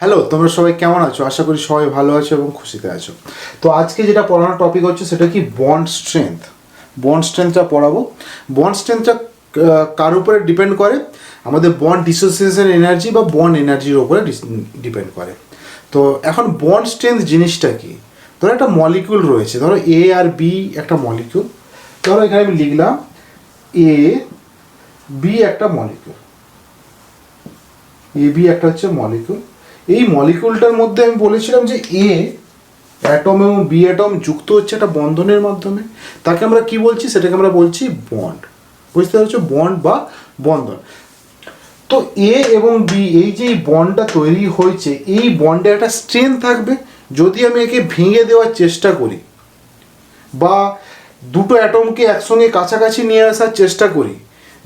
Hello, তোমরা সবাই কেমন আছো? আশা করি সবাই ভালো আছো এবং খুশিতে আছো। তো আজকে যেটা পড়ানোর টপিক হচ্ছে সেটা কি বন্ড স্ট্রেংথ। বন্ড স্ট্রেংথটা পড়াবো। বন্ড স্ট্রেংথটা কার উপরে ডিপেন্ড করে? আমাদের বন্ড ডিসোসিয়েশন এনার্জি বা বন্ড এনার্জির উপরে ডিপেন্ড করে। তো এখন বন্ড স্ট্রেংথ জিনিসটা কি? ধরো একটা মলিকিউল রয়েছে, ধরো এ আর বি একটা মলিকিউল। ধরো এখানে আমি লিখলাম এ বি একটা মলিকিউল, এ বি একটা হচ্ছে মলিকিউল। এই মলিকিউলটার মধ্যে আমি বলেছিলাম যে এ অ্যাটম এবং বি অ্যাটম যুক্ত হচ্ছে একটা বন্ধনের মাধ্যমে। তাকে আমরা কি বলছি? সেটাকে আমরা বলছি বন্ড। বুঝতে পারছো? বন্ড বা বন্ধন। তো এ এবং বি এই যে বন্ডটা তৈরি হয়েছে, এই বন্ডে একটা স্ট্রেংথ থাকবে। যদি আমি একে ভেঙে দেওয়ার চেষ্টা করি বা দুটো অ্যাটমকে একসঙ্গে কাছাকাছি নিয়ে আসার চেষ্টা করি,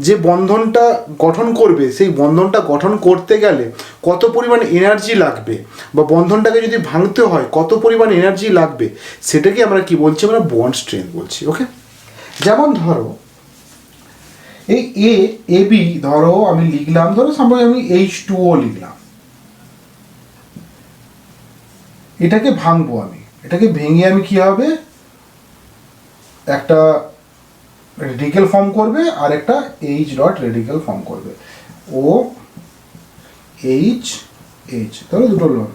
যে বন্ধনটা গঠন করবে, সেই বন্ধনটা গঠন করতে গেলে কত পরিমাণ এনার্জি লাগবে, বা বন্ধনটাকে যদি ভাঙতে হয় কত পরিমাণ এনার্জি লাগবে, সেটাকে আমরা কি বলছি? আমরা বন্ড স্ট্রেংথ বলছি। ওকে, যেমন ধরো এই এ বি, ধরো আমি লিখলাম, ধরো সামনে আমি H2O লিখলাম। এটাকে ভাঙবো আমি, এটাকে ভেঙে আমি কি হবে, একটা রেডিকেল ফর্ম করবে আর একটা এইচ ডট রেডিকেল ফর্ম করবে। ও এইচ এইচ, তাহলে দুটো লোন।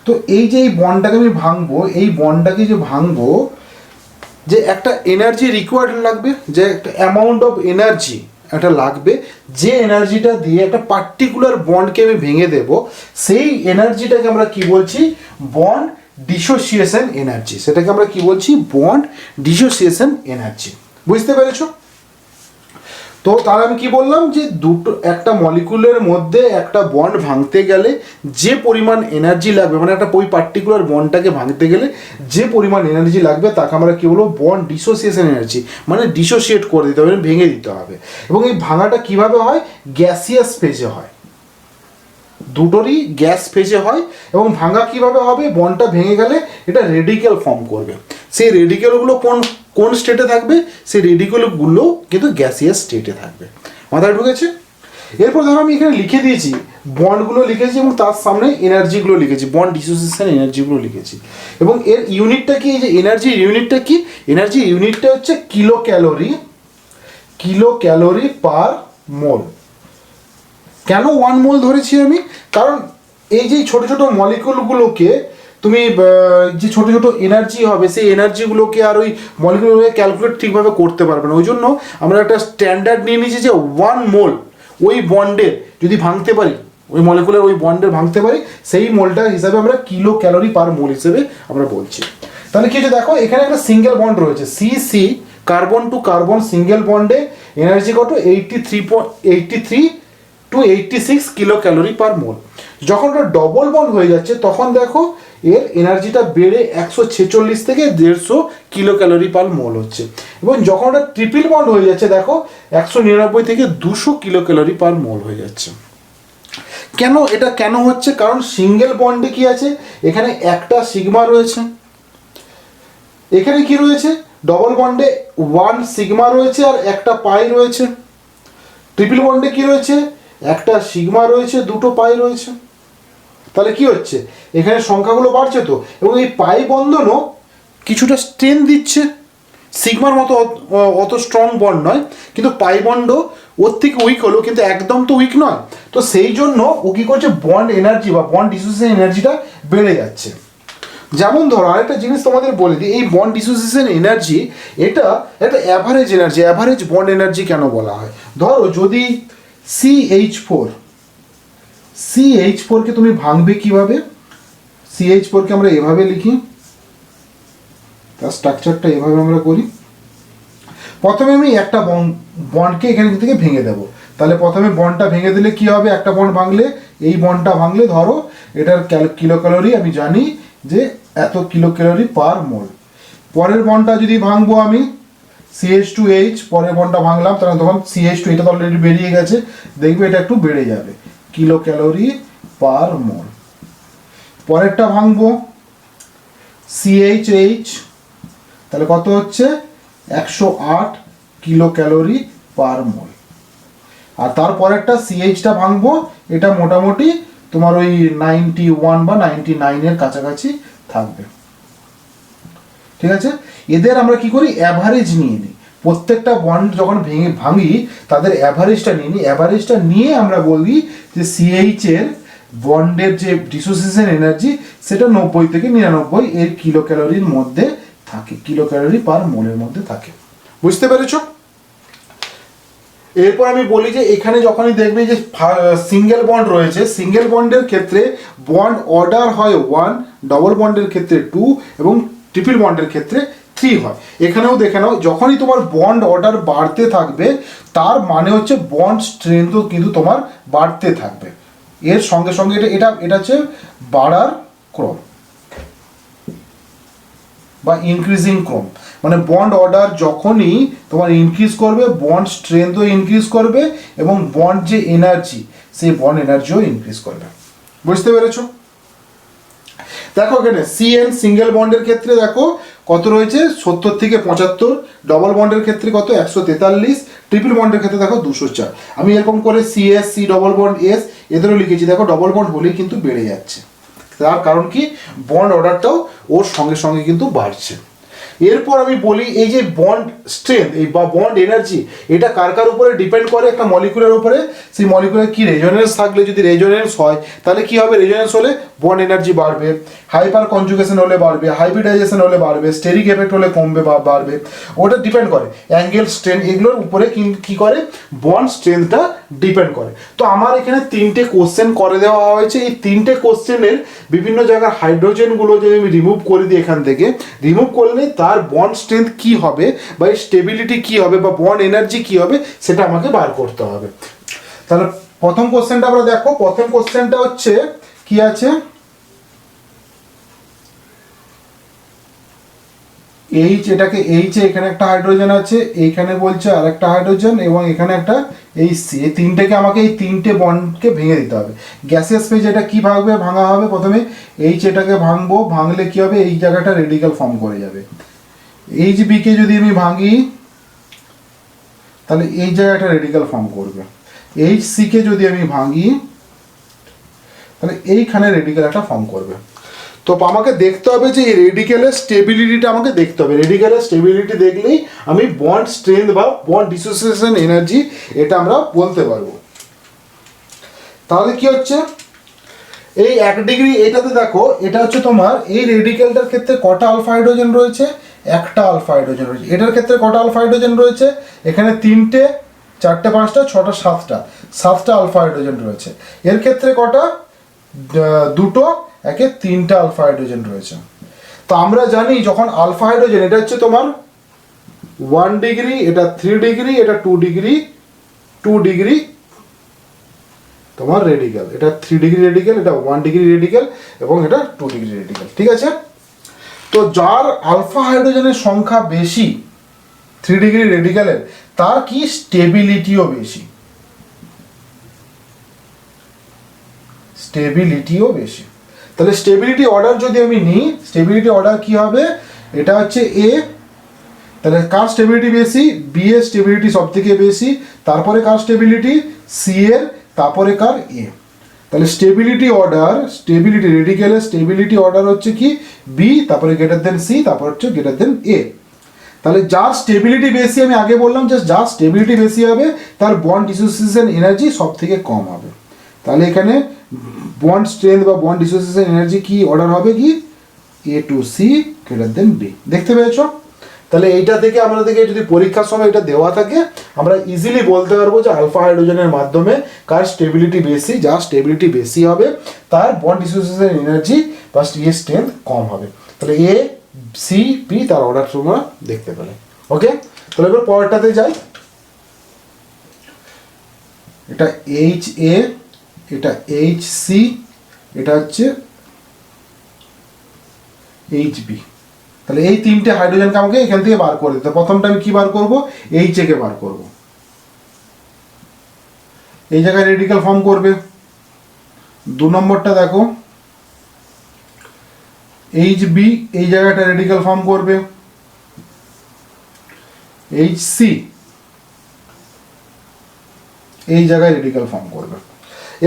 তো এই যে এই বন্ডটাকে আমি ভাঙবো, এই বন্ডটাকে যে ভাঙবো, যে একটা এনার্জি রিকোয়ার্ড লাগবে, যে একটা অ্যামাউন্ট অফ এনার্জি একটা লাগবে, যে এনার্জিটা দিয়ে একটা পার্টিকুলার বন্ডকে আমি ভেঙে দেব, সেই এনার্জিটাকে আমরা কি বলছি? Bond dissociation energy. সেটাকে আমরা কি বলছি? Bond dissociation energy. বুঝতে পেরেছো? তো তাহলে আমি কি বললাম, যে দুটো একটা মলিকুলের মধ্যে একটা বন্ড ভাঙতে গেলে যে পরিমাণ এনার্জি লাগবে, মানে একটা ওই পার্টিকুলার বন্ডটাকে ভাঙতে গেলে যে পরিমাণ এনার্জি লাগবে, তাকে আমরা কি বলবো? Bond dissociation energy. মানে ডিসোসিয়েট করে দিতে হবে, ভেঙে দিতে হবে। এবং এই ভাঙাটা কিভাবে হয়? গ্যাসিয়াস ফেজে হয়, দুটোরই গ্যাস ফেজে হয়। এবং ভাঙা কিভাবে হবে? বন্ডটা ভেঙে গেলে এটা রেডিকেল ফর্ম করবে। সেই রেডিকেলগুলো কোন কোন স্টেটে থাকবে? সেই রেডিকেলগুলো কিন্তু গ্যাসিয়াস স্টেটে থাকবে। মাথায় ঢুকেছে? এরপর ধরো আমি এখানে লিখে দিয়েছি, বন্ডগুলো লিখেছি এবং তার সামনে এনার্জিগুলো লিখেছি, বন্ড ডিসোসিয়েশন এনার্জিগুলো লিখেছি। এবং এর ইউনিটটা কি? এই যে এনার্জির ইউনিটটা কি? এনার্জি ইউনিটটা হচ্ছে kilo calorie, kilo calorie per mole. কেন 1 মোল ধরেছি আমি? কারণ এই যে ছোট ছোট মলিকুলগুলোকে তুমি যে ছোট ছোট এনার্জি হবে, সেই এনার্জিগুলোকে আর ওই মলিকুলগুলোকে ক্যালকুলেট ঠিকভাবে করতে পারবে না। ওই জন্য আমরা একটা স্ট্যান্ডার্ড নিয়ে নিয়েছি যে 1 মোল ওই বন্ডের যদি ভাঙতে পারি, ওই মলিকুলের ওই বন্ডের ভাঙতে পারি, সেই মোলটার হিসাবে আমরা কিলো ক্যালোরি পার মোল হিসেবে আমরা বলছি। তাহলে কি হচ্ছে দেখো, এখানে একটা সিঙ্গেল বন্ড রয়েছে, C carbon to carbon single বন্ডে এনার্জি কত? 83 to 86 kilo calorie per mole. যখন ওটা ডবল বন্ড হয়ে যাচ্ছে, তখন দেখো এর এনার্জিটা বেড়ে 146 থেকে 150 কিলো ক্যালোরি পার মোল হচ্ছে। এবং যখন ওটা ট্রিপল বন্ড হয়ে যাচ্ছে, দেখো 199 থেকে 200 কিলো ক্যালোরি পার মোল হয়ে যাচ্ছে। কেন এটা কেন হচ্ছে? কারণ সিঙ্গেল বন্ডে কি আছে? এখানে একটা সিগমা রয়েছে, এখানে কি রয়েছে? ডবল বন্ডে 1 সিগমা রয়েছে আর একটা পাই রয়েছে। ট্রিপল বন্ডে কি রয়েছে? একটা সিগমা রয়েছে, দুটো পাই রয়েছে। তাহলে কি হচ্ছে? এখানে সংখ্যাগুলো বাড়ছে তো, এবং এই পাই বন্ধনও কিছুটা স্ট্রেন দিচ্ছে। সিগমার মতো অত স্ট্রং বন্ড নয়, কিন্তু পাই বন্ডও ওর থেকে উইক হলো, কিন্তু একদম তো উইক নয়। তো সেই জন্য ও কী করছে? বন্ড এনার্জি বা বন্ড ডিসোসিয়েশন এনার্জিটা বেড়ে যাচ্ছে। যেমন ধরো আরেকটা জিনিস তোমাদের বলে দিই, এই বন্ড ডিসোসিয়েশন এনার্জি এটা একটা average energy. Average bond energy কেন বলা হয়? ধরো যদি CH4কে তুমি ভাঙবে কিভাবে? CH4কে আমরা এভাবে লিখি, তার স্ট্রাকচারটা এভাবে আমরা করি। প্রথমে আমি একটা বন্ডকে এখান থেকে ভেঙে দেবো। তাহলে প্রথমে বন্ডটা ভেঙে দিলে কি হবে? একটা বন্ড ভাঙলে, এই বন্ডটা ভাঙলে ধরো এটার কিলো ক্যালোরি আমি জানি যে এত কিলো ক্যালোরি পার মোল। পরের বন্ডটা যদি ভাঙবো আমি CH2H, পরের বন্ডটা ভাঙলাম, তাহলে তখন CH2, এটা তো অলরেডি বেরিয়ে গেছে, দেখবে এটা একটু বেড়ে যাবে, কিলো ক্যালোরি পার মোল। পরেরটা ভাঙবো CHH, তাহলে কত হচ্ছে? 108 কিলো ক্যালোরি পার মোল। আর তারপরেরটা CHটা ভাঙবো, এটা মোটামুটি তোমার ওই 91 বা 99-এর কাছাকাছি থাকবে। ঠিক আছে, এদের আমরা কি করি, অ্যাভারেজ নিয়ে নিই, প্রত্যেকটা বন্ড যখন ভাঙি তাদের অ্যাভারেজটা নিয়ে নিই, অ্যাভারেজটা নিয়ে আমরা বলি যে সিএইচ এর বন্ডের যে ডিসোসিয়েশন এনার্জি সেটা 90 থেকে 99 এর কিলো ক্যালোরির মধ্যে থাকে, কিলো ক্যালোরি পার মোলের মধ্যে থাকে। বুঝতে পেরেছো? এরপর আমি বলি যে এখানে যখনই দেখবে যে সিঙ্গেল বন্ড রয়েছে, সিঙ্গেল বন্ডের ক্ষেত্রে বন্ড অর্ডার হয় 1, ডবল বন্ডের ক্ষেত্রে 2 এবং ট্রিপল বন্ডের ক্ষেত্রে 3 হয়। এখানেও দেখে নাও, যখনই তোমার বন্ড অর্ডার বাড়তে থাকবে তার মানে হচ্ছে বন্ড স্ট্রেংথও কিন্তু তোমার বাড়তে থাকবে, এর সঙ্গে সঙ্গে এটা এটা এটা হচ্ছে বাড়ার ক্রম বা ইনক্রিজিং ক্রম। মানে বন্ড অর্ডার যখনই তোমার ইনক্রিজ করবে বন্ড স্ট্রেংথও ইনক্রিজ করবে এবং বন্ড যে এনার্জি সেই বন্ড এনার্জিও ইনক্রিজ করবে। বুঝতে পেরেছো? দেখো এখানে সিএন সিঙ্গেল বন্ডের ক্ষেত্রে দেখো কত রয়েছে 70 থেকে 75, ডবল বন্ডের ক্ষেত্রে কত 143, ট্রিপল বন্ডের ক্ষেত্রে দেখো 204। আমি এরকম করে CS C double bond S এদেরও লিখেছি, দেখো ডবল বন্ড হলেই কিন্তু বেড়ে যাচ্ছে, তার কারণ কি বন্ড অর্ডারটাও ওর সঙ্গে সঙ্গে কিন্তু বাড়ছে। এরপর আমি বলি এই যে বন্ড স্ট্রেংথ এই বা বন্ড এনার্জি এটা কার কার উপরে ডিপেন্ড করে, একটা মলিকুলের উপরে, সেই মলিকুলের কি রেজোনেন্স থাকলে, যদি রেজোনেন্স হয় তাহলে কি হবে, রেজোনেন্স হলে বন্ড এনার্জি বাড়বে, হাইপার কনজুগেশন হলে বাড়বে, হাইব্রিডাইজেশন হলে বাড়বে, স্টেরিক এফেক্ট হলে কমবে বা বাড়বে, ওটা ডিপেন্ড করে অ্যাঙ্গেল স্ট্রেন্থ, এগুলোর উপরে কি করে বন্ড স্ট্রেংথটা ডিপেন্ড করে। তো আমার এখানে 3টে কোশ্চেন করে দেওয়া হয়েছে, এই 3টে কোশ্চেনের বিভিন্ন জায়গার হাইড্রোজেনগুলো যদি আমি রিমুভ করে দিই এখান থেকে, রিমুভ করলে তার বন্ড স্ট্রেংথ কি হবে বা স্টেবিলিটি কি হবে বা বন্ড এনার্জি কি হবে সেটা আমাকে বার করতে হবে। তাহলে প্রথম কোশ্চেনটা আমরা দেখো, প্রথম কোশ্চেনটা হচ্ছে কি আছে, এইচ, এটাকে এইচ এ এখানে একটা হাইড্রোজেন আছে, এইখানে বলছে আর একটা হাইড্রোজেন এবং এখানে একটা এইচ সি, এই তিনটেকে আমাকে এই 3টে বন্ডকে ভেঙে দিতে হবে। গ্যাসিয়াস ফেজ এটা কি ভাঙা হবে, প্রথমে এইচ এটাকে ভাঙবো, ভাঙলে কি হবে এই জায়গাটা রেডিক্যাল ফর্ম করে যাবে। এইচ বি কে যদি আমি ভাঙি তাহলে এই জায়গাটা রেডিক্যাল ফর্ম করবে, এইচ সি কে যদি আমি ভাঙি তাহলে এইখানে রেডিক্যাল একটা ফর্ম করবে। তো আমাকে দেখতে হবে যে এই রেডিক্যালের স্টেবিলিটিটা আমাকে দেখতে হবে, রেডিক্যালের স্টেবিলিটি দেখলেই আমি বন্ড স্ট্রেংথ বা বন্ড ডিসোসিয়েশন এনার্জি এটা আমরা বলতে পারবো। তাহলে কি হচ্ছে এই 1 ডিগ্রি এটাতে দেখো এটা হচ্ছে তোমার এই রেডিক্যালটার ক্ষেত্রে কটা আলফা হাইড্রোজেন রয়েছে, একটা আলফা হাইড্রোজেন রয়েছে। এটার ক্ষেত্রে কটা আলফা হাইড্রোজেন রয়েছে, এখানে 3টে 4টে 5টা 6টা 7টা আলফা হাইড্রোজেন রয়েছে। এর ক্ষেত্রে কটা, 2টো, একে 3টা আলফা হাইড্রোজেন রয়েছে। তো আমরা জানি যখন আলফা হাইড্রোজেন এটা হচ্ছে তোমার 1 ডিগ্রি, এটা 3 ডিগ্রি, এটা 2 ডিগ্রি, 2 ডিগ্রি তোমার রেডিক্যাল, এটা 3 ডিগ্রি রেডিক্যাল, এটা 1 ডিগ্রি রেডিক্যাল এবং এটা 2 ডিগ্রি রেডিক্যাল। ঠিক আছে, তো যার আলফা হাইড্রোজেনের সংখ্যা বেশি 3 ডিগ্রি রেডিক্যালের তার কি স্টেবিলিটিও বেশি, স্টেবিলিটিও বেশি। তাহলে স্টেবিলিটি অর্ডার যদি আমি নিই, স্টেবিলিটি অর্ডার কি হবে, এটা হচ্ছে এ, তাহলে কার স্টেবিলিটি বেশি, বি এর স্টেবিলিটি সব থেকে বেশি, তারপরে কার স্টেবিলিটি, সি এর, তারপরে কার, এ। তাহলে স্টেবিলিটি অর্ডার, স্টেবিলিটি রেডিক্যালের স্টেবিলিটি অর্ডার হচ্ছে কি বি, তারপরে গ্রেটার দেন সি, তারপর হচ্ছে গ্রেটার দেন এ। তাহলে যার স্টেবিলিটি বেশি, আমি আগে বললাম যে যার স্টেবিলিটি বেশি হবে তার বন্ড ডিসোসিয়েশন এনার্জি সব থেকে কম হবে। তাহলে এখানে বন্ড স্ট্রেংথ বা বন্ড ডিসোসিয়েশন এনার্জি কি অর্ডার হবে কি A to C greater than B. দেখতে পেয়েছো? তাহলে এইটা থেকে আমাদেরকে যদি পরীক্ষার সময় এটা দেওয়া থাকে আমরা ইজিলি বলতে পারবো যে আলফা হাইড্রোজেনের মাধ্যমে কার স্টেবিলিটি বেশি, যার স্টেবিলিটি বেশি হবে তার বন্ড ডিসোসিয়েশন এনার্জি বা স্ট্রেংথ কম হবে। তাহলে এ সি পি তার অর্ডার তোমরা দেখতে পেলে। ওকে, তাহলে এবার পরেরটাতে যাই। এটা এইচ এ, এটা এইচ সি, এটা হচ্ছে এইচ বি। তাহলে এই 3টে হাইড্রোজেনকে আমাকে এখান থেকে বার করে দিতে। প্রথমটা আমি কি বার করব, এইচ এ কে বার করব, এই জায়গায় রেডিক্যাল ফর্ম করবে। 2 নম্বরটা দেখো এইচ বি, এই জায়গাটা রেডিক্যাল ফর্ম করবে। এইচ সি এই জায়গায় রেডিক্যাল ফর্ম করবে।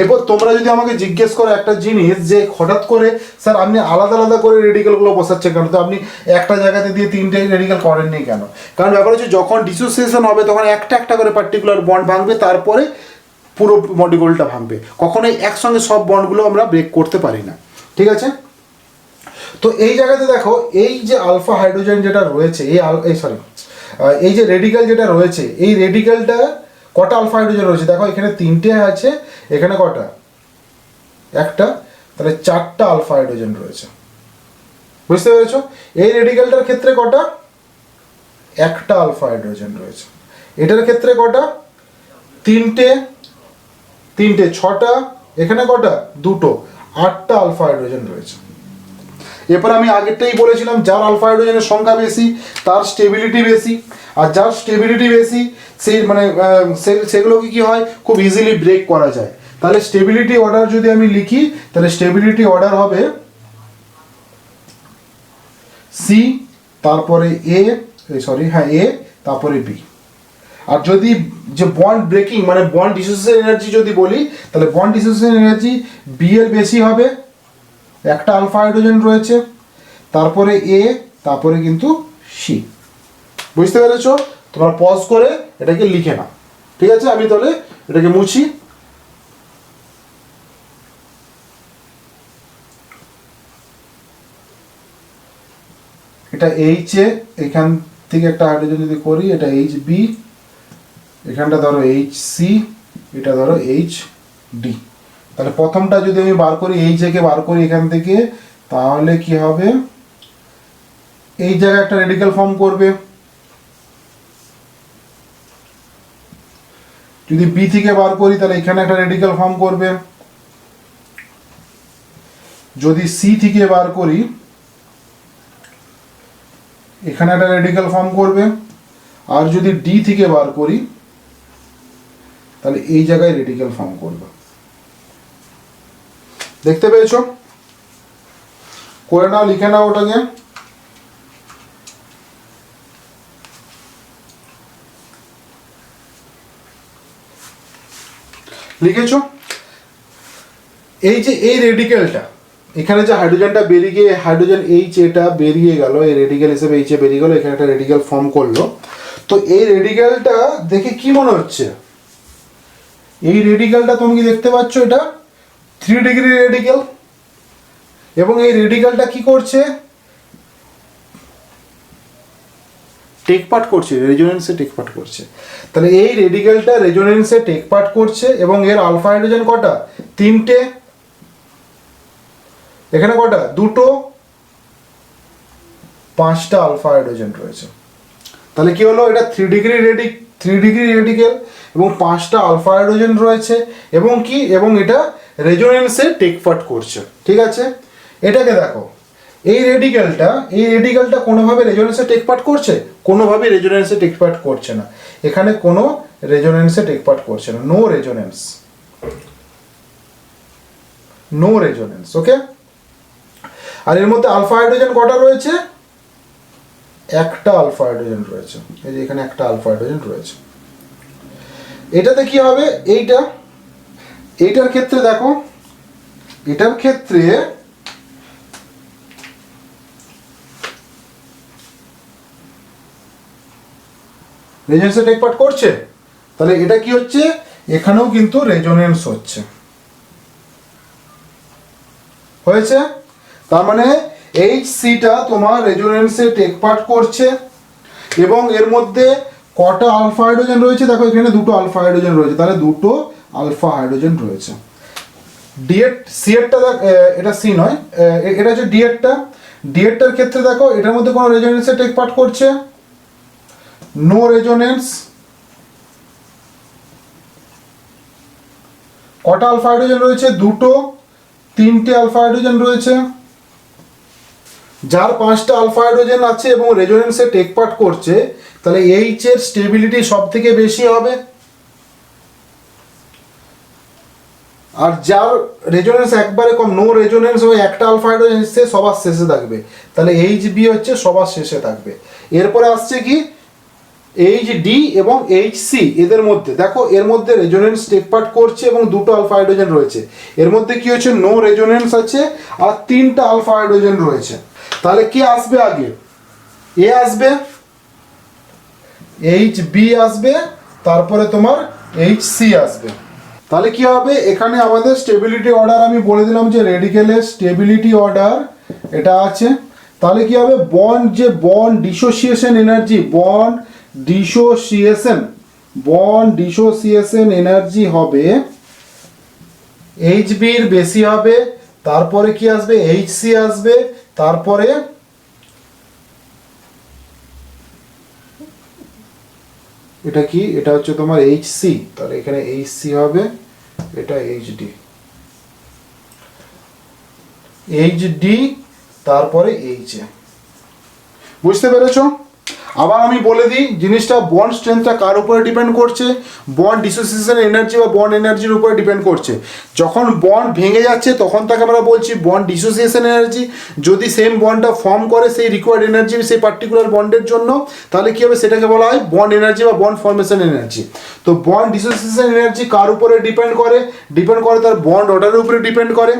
এরপর তোমরা যদি আমাকে জিজ্ঞেস করো একটা জিনিস যে হঠাৎ করে স্যার আপনি আলাদা আলাদা করে রেডিকেলগুলো বসাচ্ছেন কেন, তো আপনি একটা জায়গাতে দিয়ে তিনটে রেডিকেল করেননি কেন? কারণ ব্যাপার হচ্ছে যখন ডিসোসিয়েশন হবে তখন একটা একটা করে পার্টিকুলার বন্ড ভাঙবে, তারপরে পুরো মডিউলটা ভাঙবে। কখনোই একসঙ্গে সব বন্ডগুলো আমরা ব্রেক করতে পারি না, ঠিক আছে? তো এই জায়গাতে দেখো এই যে আলফা হাইড্রোজেন যেটা রয়েছে, এই যে রেডিকেল যেটা রয়েছে, এই রেডিকেলটা কটা আলফা হাইড্রোজেন রয়েছে দেখো, এখানে তিনটে আছে, এখানে কটা, একটা, তাহলে চারটা আলফা হাইড্রোজেন রয়েছে, বুঝতে পেরেছো? এই রেডিকেলটার ক্ষেত্রে কটা, একটা আলফা হাইড্রোজেন রয়েছে। এটার ক্ষেত্রে কটা, তিনটে, ছটা, এখানে কটা, দুটো, আটটা আলফা হাইড্রোজেন রয়েছে। এরপর আমি আগেরটাই বলেছিলাম যার আলফা হাইড্রোজেনের সংখ্যা বেশি তার স্টেবিলিটি বেশি, আর যার স্টেবিলিটি বেশি সেই মানে সেগুলোকে কি হয়, খুব ইজিলি ব্রেক করা যায়। তাহলে স্টেবিলিটি অর্ডার যদি আমি লিখি, তাহলে স্টেবিলিটি অর্ডার হবে সি, তারপরে এ, এ, তারপরে বি। আর যদি যে বন্ড ব্রেকিং মানে বন্ড ডিসোসিয়েশন এনার্জি যদি বলি, তাহলে বন্ড ডিসোসিয়েশন এনার্জি বি এর বেশি হবে, একটা আলফা হাইড্রোজেন রয়েছে, তারপরে এ, তারপরে কিন্তু সি। বুঝতে পেরেছো? তোমরা পজ করে এটাকে লিখে নাও, ঠিক আছে? আমি তাহলে এটাকে মুছি। এটা এইচ এ, এখান থেকে একটা হাইড্রোজেন যদি করি, এটা এইচ বি, এখানটা ধরো এইচ সি, এটা ধরো এইচ ডি। তাহলে প্রথমটা যদি আমি বার করি, এইচ এ কে বার করি এখান থেকে, তাহলে কি হবে, এই জায়গায় একটা রেডিকেল ফর্ম করবে। যদি বি থেকে বার করি তাহলে এখানে একটা রেডিকেল ফর্ম করবে। যদি সি থেকে বার করি এখানে একটা রেডিকেল ফর্ম করবে। আর যদি ডি থেকে বার করি তাহলে এই জায়গায় রেডিকেল ফর্ম করবে। দেখতে পেয়েছো? করে নাও, লিখে নাও ওটাকে। লিখেছো? এই যে এই রেডিকেলটা, এখানে যে হাইড্রোজেনটা বেরিয়ে গিয়ে হাইড্রোজেন এইচ এটা বেরিয়ে গেল, এই রেডিকেল হিসেবে এইচে বেরিয়ে গেল, এখানে একটা রেডিকেল ফর্ম করলো। তো এই রেডিকেলটা দেখে কি মনে হচ্ছে, এই রেডিকেলটা তুমি কি দেখতে পাচ্ছ, এটা 3 ডিগ্রি রেডিকেল, এবং এই রেডিকেলটা কি করছে, টেক পার্ট করছে, রেজোনেন্সে টেক পার্ট করছে। তাহলে এই রেডিকেলটা রেজোনেন্সে টেক পার্ট করছে, এবং এর আলফা হাইড্রোজেন কটা, তিনটে, এখানে কটা, দুটো, পাঁচটা আলফা হাইড্রোজেন রয়েছে। তাহলে কি হলো, এটা 3 ডিগ্রি রেডিকেল এবং পাঁচটা আলফা হাইড্রোজেন রয়েছে, এবং কি, এবং এটা রেজোনেন্সে টেক পার্ট করছে, ঠিক আছে? এটাকে দেখো, এই রেডিকেলটা কোনোভাবে রেজোনেন্সে টেক পার্ট করছে, কোনোভাবে রেজোনেন্সে টেক পার্ট করছে না, এখানে কোনো রেজোনেন্সে টেক পার্ট করছে না, নো রেজোনেন্স, ওকে? আর এর মধ্যে আলফা হাইড্রোজেন কটা রয়েছে, একটা আলফা হাইড্রোজেন রয়েছে, এই যে এখানে একটা আলফা হাইড্রোজেন রয়েছে। এটাতে কি হবে, এইটার ক্ষেত্রে দেখো, এটার ক্ষেত্রে রেজোনেন্সে টেক পার্ট করছে, তাহলে এটা কি হচ্ছে, এখানেও কিন্তু রেজোনেন্স হয়েছে। তার মানে এইচ সিটা তোমার রেজোনেন্সে টেক পার্ট করছে, এবং এর মধ্যে কটা আলফা হাইড্রোজেন রয়েছে দেখো, এখানে দুটো আলফা হাইড্রোজেন রয়েছে, তাহলে দুটো আলফা হাইড্রোজেন রয়েছে। সি এরটা এটা সি নয়, এটা হচ্ছে ডি এরটার ক্ষেত্রে দেখো, এটার মধ্যে কোনো রেজোনেন্সে টেক পার্ট করছে, নো রেজোনেন্স। কটা আলফা হাইড্রোজেন রয়েছে, দুটো, তিনটে আলফা হাইড্রোজেন রয়েছে। যার পাঁচটা আলফা হাইড্রোজেন আছে এবং রেজোনেন্সে টেক পার্ট করছে, তাহলে এইচ এর স্টেবিলিটি সব থেকে বেশি হবে। আর যার রেজোনেন্স একবারে কম, নো রেজোনেন্স, ওই একটা আলফা হাইড্রোজেন সে সবার শেষে থাকবে, তাহলে এইচ বি হচ্ছে সবার শেষে থাকবে। এরপরে আসছে কি, এইচ ডি এবং এইচ সি এদের মধ্যে দেখো এর মধ্যে রেজোনেন্স টেক পার্ট করছে এবং দুটো আলফা হাইড্রোজেন রয়েছে। এর মধ্যে কি হচ্ছে, নো রেজোনেন্স আছে আর তিনটা আলফা হাইড্রোজেন রয়েছে। তাহলে কি আসবে আগে, এ আসবে, এইচ বি আসবে, তারপরে তোমার এইচ সি আসবে। তাহলে কি হবে, এখানে আমাদের স্টেবিলিটি অর্ডার আমি বলে দিলাম যে রেডিকেলের স্টেবিলিটি অর্ডার এটা আছে। তাহলে কি হবে, বন্ড যে bond dissociation energy, bond dissociation energy হবে এইচ বির বেশি হবে, তারপরে কি আসবে, এইচ সি আসবে, তারপরে এটা কি, এটা হচ্ছে তোমার এইচ সি, তাহলে এখানে এইচ সি হবে, এটা এইচ ডি, তারপরে এইচ এ। বুঝতে পেরেছো? আবার আমি বলে দিই জিনিসটা, বন্ড স্ট্রেংথটা কার উপরে ডিপেন্ড করছে, বন্ড ডিসোসিয়েশন এনার্জি বা বন্ড এনার্জির উপরে ডিপেন্ড করছে। যখন বন্ড ভেঙে যাচ্ছে তখন তাকে আমরা বলছি বন্ড ডিসোসিয়েশন এনার্জি। যদি সেম বন্ডটা ফর্ম করে সেই রিকোয়ার্ড এনার্জি সেই পার্টিকুলার বন্ডের জন্য, তাহলে কী হবে, সেটাকে বলা হয় বন্ড এনার্জি বা বন্ড ফর্মেশন এনার্জি। তো বন্ড ডিসোসিয়েশন এনার্জি কার উপরে ডিপেন্ড করে তার বন্ড অর্ডারের উপরে ডিপেন্ড করে।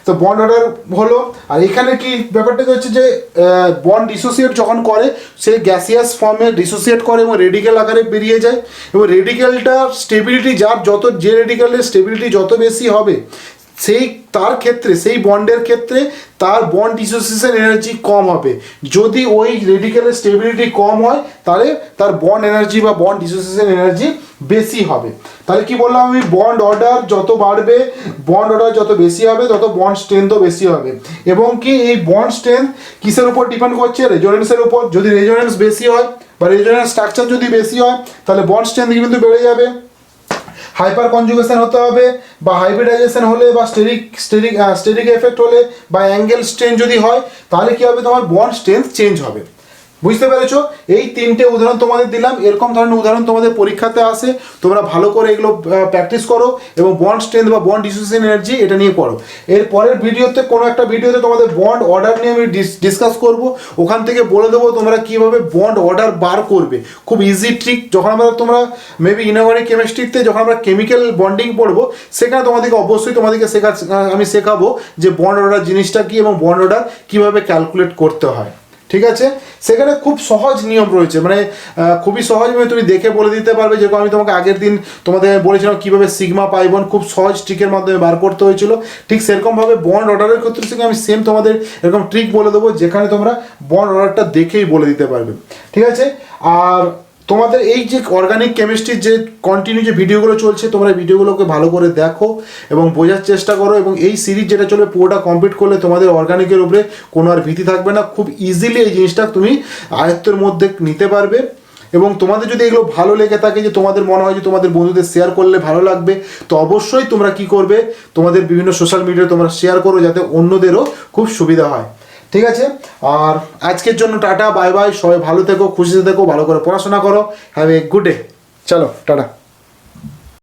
তো বন্ড অর্ডার হলো, আর এখানে কি ব্যাপারটা হচ্ছে যে বন্ড ডিসোসিয়েট যখন করে সেই গ্যাসিয়াস ফর্মে ডিসোসিয়েট করে এবং রেডিকেল আকারে বেরিয়ে যায়। এবং রেডিকেলটার স্টেবিলিটি যে রেডিকেলের স্টেবিলিটি যত বেশি হবে সেই তার ক্ষেত্রে, সেই বন্ডের ক্ষেত্রে তার বন্ড ডিসোসিয়েশন এনার্জি কম হবে। যদি ওই রেডিকেলের স্টেবিলিটি কম হয় তাহলে তার বন্ড এনার্জি বা বন্ড ডিসোসিয়েশন এনার্জি বেশি হবে। তাহলে কি বললাম আমি, বন্ড অর্ডার যত বাড়বে, বন্ড অর্ডার যত বেশি হবে তত বন্ড স্ট্রেংথও বেশি হবে। এবং কি এই বন্ড স্ট্রেংথ কিসের উপর ডিপেন্ড করছে, রেজোনেন্সের উপর। যদি রেজোনেন্স বেশি হয় বা রেজোনেন্স স্ট্রাকচার যদি বেশি হয় তাহলে বন্ড স্ট্রেংথ কিন্তু বেড়ে যাবে। হাইপার কনজুগেশন হতে হবে বা হাইব্রিডাইজেশন হলে বা স্টেরিক এফেক্ট হলে বা অ্যাঙ্গেল স্ট্রেন যদি হয় তাহলে কি হবে, তোমার বন্ড স্ট্রেংথ চেঞ্জ হবে। বুঝতে পেরেছো? এই তিনটে উদাহরণ তোমাদের দিলাম, এরকম ধরনের উদাহরণ তোমাদের পরীক্ষাতে আসে, তোমরা ভালো করে এগুলো প্র্যাকটিস করো এবং বন্ড স্ট্রেংথ বা বন্ড ডিসোসিয়েশন এনার্জি এটা নিয়ে পড়ো। এর পরের ভিডিওতে কোনো একটা ভিডিওতে তোমাদের বন্ড অর্ডার নিয়ে আমি ডিসকাস করব, ওখান থেকে বলে দেবো তোমরা কীভাবে বন্ড অর্ডার বার করবে। খুব ইজি ট্রিক, যখন তোমরা মেবি ইনঅর্গানিক কেমিস্ট্রিতে যখন আমরা কেমিক্যাল বন্ডিং পড়বো সেখানে তোমাদেরকে অবশ্যই আমি শেখাবো যে বন্ড অর্ডার জিনিসটা কী এবং বন্ড অর্ডার কীভাবে ক্যালকুলেট করতে হয়। ঠিক আছে? সেখানে খুব সহজ নিয়ম রয়েছে, মানে খুবই সহজভাবে তুমি দেখে বলে দিতে পারবে। যেরকম আমি তোমাকে আগের দিন তোমাদের বলেছিলাম কীভাবে সিগমা পাই বন্ড খুব সহজ ট্রিকের মাধ্যমে বার করতে হয়েছিল, ঠিক সেরকমভাবে বন্ড অর্ডারের ক্ষেত্রে থেকে আমি সেম তোমাদের এরকম ট্রিক বলে দেবো যেখানে তোমরা বন্ড অর্ডারটা দেখেই বলে দিতে পারবে। ঠিক আছে? আর তোমাদের এই যে অর্গানিক কেমিস্ট্রির যে কন্টিনিউ যে ভিডিওগুলো চলছে, তোমরা ভিডিওগুলোকে ভালো করে দেখো এবং বোঝার চেষ্টা করো। এবং এই সিরিজ যেটা চলবে পুরোটা কমপ্লিট করলে তোমাদের অর্গানিকের উপরে কোনো আর ভীতি থাকবে না। খুব ইজিলি এই জিনিসটা তুমি আয়ত্তের মধ্যে নিতে পারবে। এবং তোমাদের যদি এগুলো ভালো লেগে থাকে, যে তোমাদের মনে হয় যে তোমাদের বন্ধুদের শেয়ার করলে ভালো লাগবে, তো অবশ্যই তোমরা কি করবে, তোমাদের বিভিন্ন সোশ্যাল মিডিয়ায় তোমরা শেয়ার করো যাতে অন্যদেরও খুব সুবিধা হয়। ঠিক আছে? আর আজকের জন্য টাটা, বাই বাই, সবাই ভালো থেকো, খুশিতে থেকো, ভালো করে পড়াশোনা করো। Have a good day. চলো টাটা।